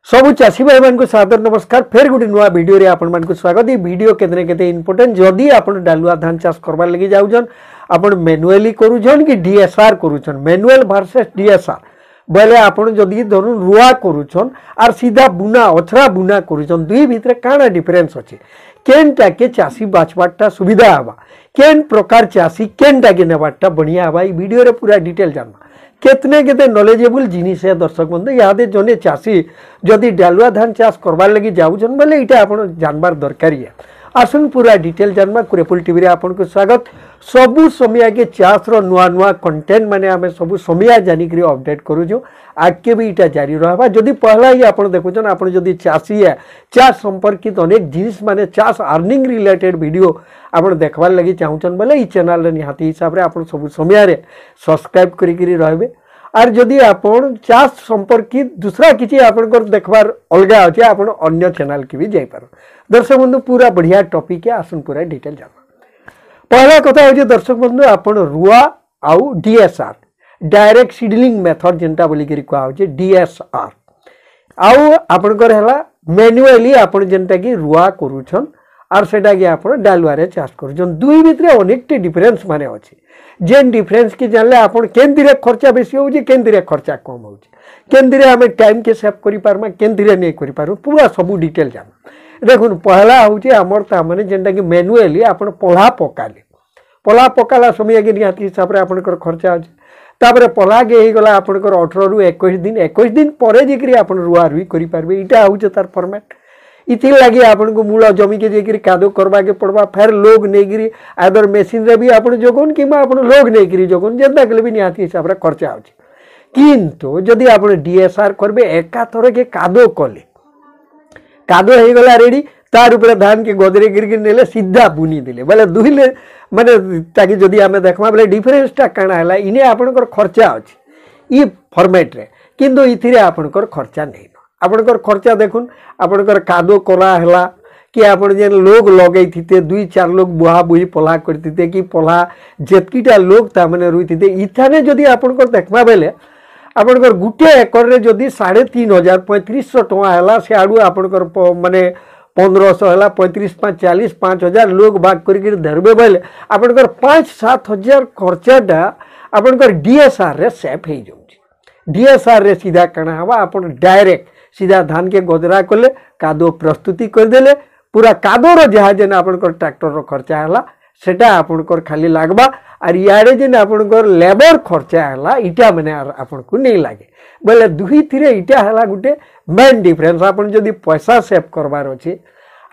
सबु चाषी भाई मान को सादर नमस्कार। फेर गोटे नुआ वीडियो रे आपण मान को स्वागत। ये वीडियो केतने केते इंपोर्टेंट जदी आपण डालुआ धान चाष करबार लगी जाउछन आपण मैनुअली करूछन कि डीएसआर करूछन मैनुअल वर्सेस डीएसआर बोले आपण जदी धरु रुआ करूछन आर सीधा बुना अछरा बुना करूछन दुई भितरे काना डिफरेंस अछि केनटा के चाषी बाचबाटा सुविधा हवा केन प्रकार चाषी केनटा के नेबाटा बढ़िया हवा। ई वीडियो रे पूरा डिटेल जानबा केतने केते नॉलेजेबल जिनिस है दर्शक बंधु यादे जने चाषी जदि डालुआ धान चाष करबार लगी जाउछन बोले इटा आपण जानबार दरकारी है। आसुन पूरा डिटेल जानबा कुरेपुल टीवी रे आपण को स्वागत। सबु समय के चाष रो नुआ नुआ कंटेंट माने आमे सबु समय जानि करी अपडेट करू जो आगे भी इटा जारी रहबा। जदि पहला ही आपण देखुछन आपण जदि चाषी है चाष संपर्कित अनेक जिनिस माने चाष अर्निंग रिलेटेड वीडियो आपण देखबार लगी चाहुछन बोले ई चैनल रे निहाती हिसाब रे आपण सबु समय रे सब्सक्राइब करी करी रहबे। आर जदि आपण चाष संपर्कित दूसरा किछि आपनकर देखबार अलगा अछि आपण अन्य चैनल के भी जाई पारो। दर्शक बंधु पूरा बढ़िया टॉपिक है आसुन पूरा डिटेल जाना। पहला कथा हो दर्शक बंधु आपण रुआ आउ डीएसआर डायरेक्ट सीडलिंग मेथड जेंटा बोली करी कहा हो डीएसआर आउ आपनकर हला मैनुअली आपण जेंटा की रुआ करूछन आर सेटा के आपण डालुआ रे चाष करूछन दुई भितरे अनेक डिफरेंस माने अछि जेन डिफरेंस के जानले आपण केंदिरे खर्चा बेसी होउची केंदिरे खर्चा कम होउची केंदिरे हमें टाइम के सेव करि पारमा केंदिरे नै करि पारू पूरा सब डिटेल जान। देखुन पहला होउची हमर ता माने जेंटा कि मैनुअली आपण पला पकाला समय के निहाती हिसाब रे आपनकर खर्चा होची तापरे पला के हे गला आपनकर 18 रु 21 दिन परे जेकरी आपण रुआ रुई करि पारबे इटा होउची तार फॉर्मेट। इथि लगी आपन को मूल जमी के जेकरी कादो करबा के पड़बा फेर लोग नेगिरी आदर मशीन रे भी आपण जोगन किमा आपण लोग नेगिरी जोगन जेंता कले भी निहाती हिसाब रे खर्चा होची किंतु जदि आपण डीएसआर करबे एका थोरे के कादो कले कादो हे गला रेडी तार ऊपर धान के गोदरे गिर नेले सीधा बुनी दिले बोले दुहिले माने ताकि जदि हमें देखमा बोले डिफरेंस टा काना हला इने आपनकर खर्चा होची ई फॉर्मेट रे किंतु इथिरे आपनकर खर्चा नै आपनकर खर्चा देखुन आपनकर कादो करा हला कि आपण जे लोग लगै थिते दुई चार लोग बुहा बुही पला करथिते कि पला जेतकीटा लोग ता माने रुइथिते इथाने जदि आपनकर देखमा बेले आपनकर गुटे एकर रे जदि 3500 3500 टका हला से आडू आपनकर माने 1500 हला 35 5 40 5000 लोग भाग करी धरबे बेले आपनकर 5-7 हजार खर्चाटा आपनकर डीएसआर रे सेफ हे जाउची। डीएसआर रे सीधा कना हवा आपण डायरेक्ट सीधा धान के गोदरा कले कादो प्रस्तुति कर देले पूरा कादोर जहा जेन आपनकर ट्रैक्टर रो खर्चा हला सेटा आपनकर खाली लागबा आर याडे जेन आपनकर लेबर खर्चा हला इटा माने आपन को नहीं लागे बोले दुही थिरे इटा हला गुटे मेन डिफरेंस। आपन जदी पैसा सेव करबार अछि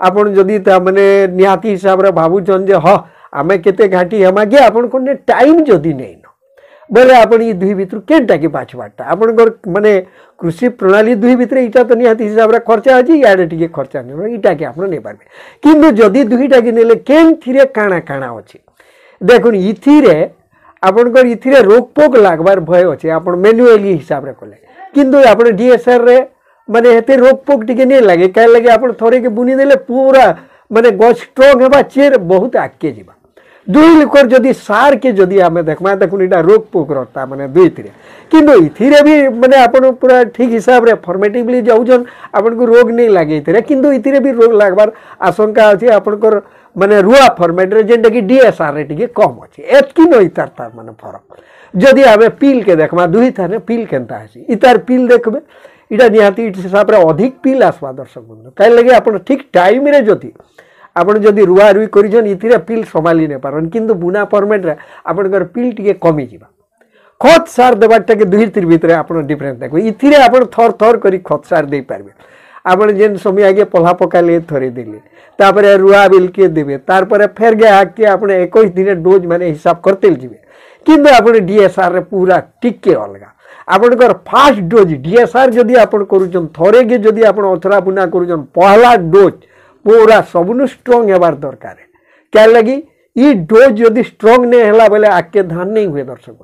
आपन जदी ता माने निहाती हिसाब रे भाबुचन जे ह आमे केते घाटी हमा के आपन को ने टाइम जदी नहीं बोले आपण ई दुई भितर केनटा के बाछबाटा आपनकर माने कृषि प्रणाली दुई भितर इटा तो निहाती हिसाब रे खर्चा अछि याडे टिके खर्चा नै इटा के आपण नै पारबे किंतु जदी दुईटा के नेले केन थिरे काना काना अछि देखुन इथिरे आपनकर इथिरे रोक पोक लागबार भय अछि आपण मैनुअली हिसाब रे कोले किंतु आपण डीएसआर रे माने हेते रोक पोक टिके नै लागे काहे लागे आपण थोरे के बुनी देले पूरा माने गछ स्ट्रांग हेबा चेर बहुत आके जिबा दुई लिकर जदि सार के जदि आमे देखमा देखुन इटा रोक पोक रता माने दुई थिरे किंतु इथिरे भी माने आपण पूरा ठीक हिसाब रे फॉर्मेटिवली जाउछन आपण को रोग नहीं लागे इथिरे किंतु इथिरे भी रोग लागबार आशंका अछि आपनकर माने रुआ फॉर्मेट रे जेंटा कि डीएसआर रे टिके कम अछि एतकी नै तार माने फरक। जदि आमे पील के देखमा दुई थाने पील केनता अछि इतार पील देखबे इटा निहाती हिसाब रे अधिक पील आसबा दर्शक बंधु काहे लगे आपण ठीक टाइम रे जति आपण जदि रुआ रुई करिजन इथिरे पील संभाली नै पारन किंतु बुना फॉर्मेट रे आपनकर पील टिके कमी जिबा। खत सार देबाटा के दुई तिर भितरे आपण डिफरेंस देखो इथिरे आपण थर थर करी खत सार दे पारबे आपण जेन समय आगे पला पकाले थरे देले तापरे रुआ बिल के देबे तारपरे फेर गे हाक के आपण 21 दिन डोज माने हिसाब करतेल जिबे किंतु आपण डीएसआर रे पूरा टिके अलगा आपनकर फास्ट डोज डीएसआर जदि आपण करूछन थरे के जदि आपण अथरा बुना करूछन पहला डोज पूरा सबनु स्ट्रांग हेबार दरकार है क्या लगी ई डोज जदि स्ट्रांग नै हला बोले आके धान नहीं हुए दर्शक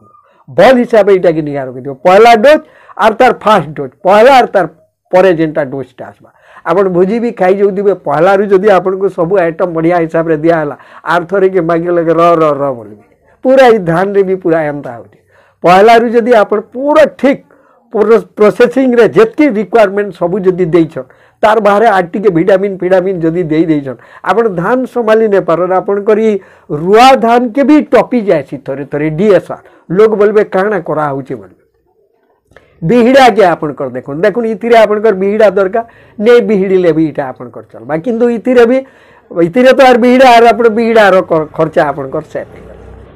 बल हिसाब इटा के निगार के दियो पहला डोज आर तार फास्ट डोज पहला आर तार परे जेंटा डोजटा आसबा आपण भोजी भी खाई जाउ दिबे पहला रु जदि आपण को सब आइटम बढ़िया हिसाब रे दिया हला आर थरे के मागे लगे र बोलबे पूरा ई धान रे भी पूरा एमता होते पहला रु जदि आपण पूरा ठीक प्रोसेसिंग रे जेतकी रिक्वायरमेंट सब जदि देइछन तार बाहर आठ टिके विटामिन फिटामिन जदि देई देइछन आपण धान संभाली ने पारन आपण करी रुआ धान के भी टॉपी जायसी थरे थरे डीएसआर लोग बोलबे काना करा होचे बोलबे बिहिड़ा के आपण कर देखुन देखुन इतिरे आपण कर बिहिड़ा दरकार नै बिहिड़ीले भी इटा आपण कर चलबा किंतु इतिरे तो आर बिहिड़ा आर आपण बिहिड़ा रो खर्चा आपण कर सेट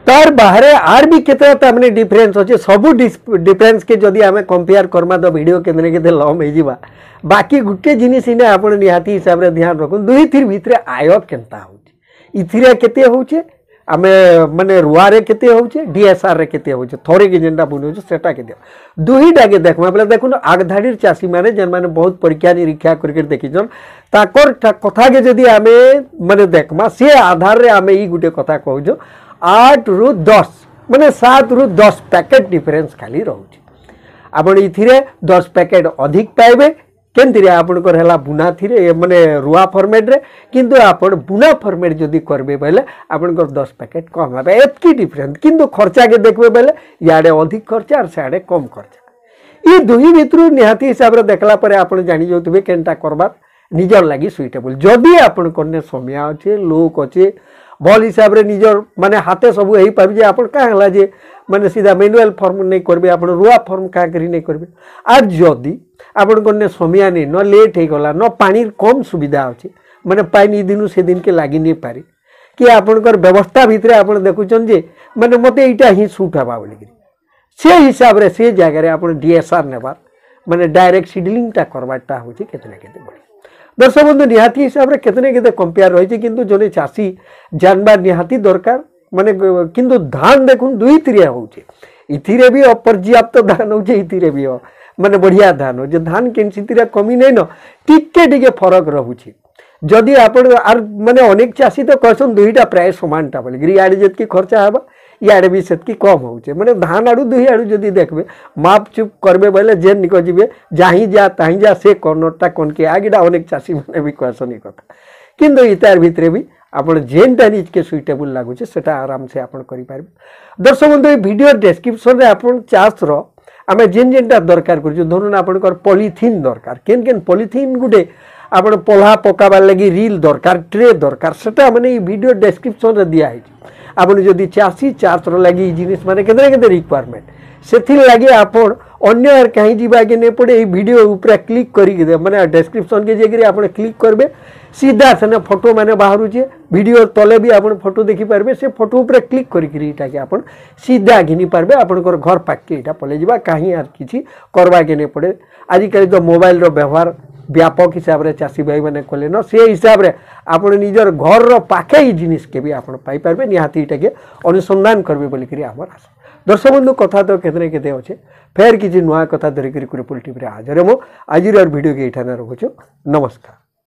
तार बाहर आर भी केते तामने डिफरेंस अछि सब डिफरेंस के जदि हमें कंपेयर करबा तो वीडियो केने केते लम हे जिबा बाकी गुटे जिनिस इने आपण निहाती हिसाब रे ध्यान रखुन दुई थिर भितरे आय केनता होछि इथिरे केते होछि आमे माने रुआ रे केते होछि डीएसआर रे केते होछि थोरे के जेंडा बुनो सेटा केते दुईटा के देखमा बले देखुन आगधाडीर चासी माने जन माने बहुत परीक्षा निरीक्षा करके देखिजन ताकर कथा के जदि आमे माने देखमा से आधार रे आमे ई गुटे कथा कहजो 8 रु 10 माने 7 रु 10 पैकेट डिफरेंस खाली रहउछि आपण इथिरे 10 पैकेट अधिक पाइबे केंतिरे आपण कर हला बुना थिरे माने रुआ फॉर्मेट रे किंतु आपण बुना फॉर्मेट जदी करबे बेले आपण कर 10 पैकेट कम हबे एतकी डिफरेंस किंतु खर्चा के देखबे बेले याडे अधिक खर्चा और साडे कम खर्चा ई दुही भितरु निहाती हिसाब रे देखला परे आपण जानि जोतबे केनटा करबा निजर लागि सुइटेबल जदी आपण कोने समय अछि लोक अछि भल हिसाब रे निजर माने हाथे सब एही पाबि जे आपण का हला जे माने सीधा मैनुअल फॉर्म नहीं करबे आपण रुआ फॉर्म का करी नहीं करबे आज जदी आपण कोने समय नहीं न लेट हे गला न पानी कम सुविधा अछि माने पानी दिनु से दिन के लागी नहीं पारी कि आपण कर व्यवस्था भितरे आपण देखुचन जे माने मते इटा ही सूट हबा बोली से हिसाब रे से जगह रे आपण डीएसआर नेबार माने डायरेक्ट सीडलिंग टा करबाटा होछि केतने केते बड़ी दर्शक बंधु निहाती हिसाब रे केतने केते कंपेयर रहिछि किंतु जने चासी जानबा निहाती दरकार माने किंतु धान देखुन दुई तिरिया होउछि इथिरे भी अपर्याप्त धान होउछि इथिरे भी माने बढ़िया धान हो जे धान केनसितिरा कमी नै न टिके फरक रहउछि जदि आपण आर माने अनेक चासी तो कहसन दुईटा प्राय समानटा बोली गिरी आडे जेतकी खर्चा हबा याडे भी सेतकी कम होउछि माने धान आडू दुई आडू जदि देखबे माप चुप करबे बोले जेन निको जिबे जाही जा ताही जा से कर्नरटा कोन के आगिडा अनेक चासी माने भी कहसन ई कथा किंतु इतार भितरे भी आपण जेनटा निज के सुइटेबल लागुचे सेटा आराम से आपण करि पारबे दर्शक बंधु ए वीडियो डिस्क्रिप्शन रे आपण चास रो आमे जेन जेनटा दरकार करछु धरुन आपण कर पॉलिथीन दरकार केन केन पॉलिथीन गुडे आपण पोला पकाबार लगी रील दरकार ट्रे दरकार सेटा माने वीडियो डिस्क्रिप्शन रे दिया है आपण जदी चासी चात्र लगी जिनिस माने केते केते रिक्वायरमेंट सेथिल लगी आपण अन्य आर कहीं जीवा के ने पड़े ई वीडियो ऊपर क्लिक करी के माने डिस्क्रिप्शन के जेकरी आपण क्लिक करबे सीधा सने फोटो माने बाहरु जे वीडियो तले भी आपण फोटो देखि पारबे से फोटो ऊपर क्लिक करी कि इटा के आपण सीधा घिनी पारबे आपण कर घर पाक के इटा पले जीवा कहीं आर किछि करबा के ने पड़े आजि कल तो मोबाइल रो व्यवहार व्यापक हिसाब रे चासी भाई माने कोले न से हिसाब रे आपण निजर घर रो पाखे ही जिनिस के भी आपण पाई पारबे निहाती इटा के अनुसंधान करबे बोली करी हमर आशा दर्शक बंधु कथा तो केतने केते होचे फेर किछि नुआ कथा धरि करी कुरपुल टीवी रे हाजिर मो आजिर वीडियो के इठाना रखुछु नमस्कार।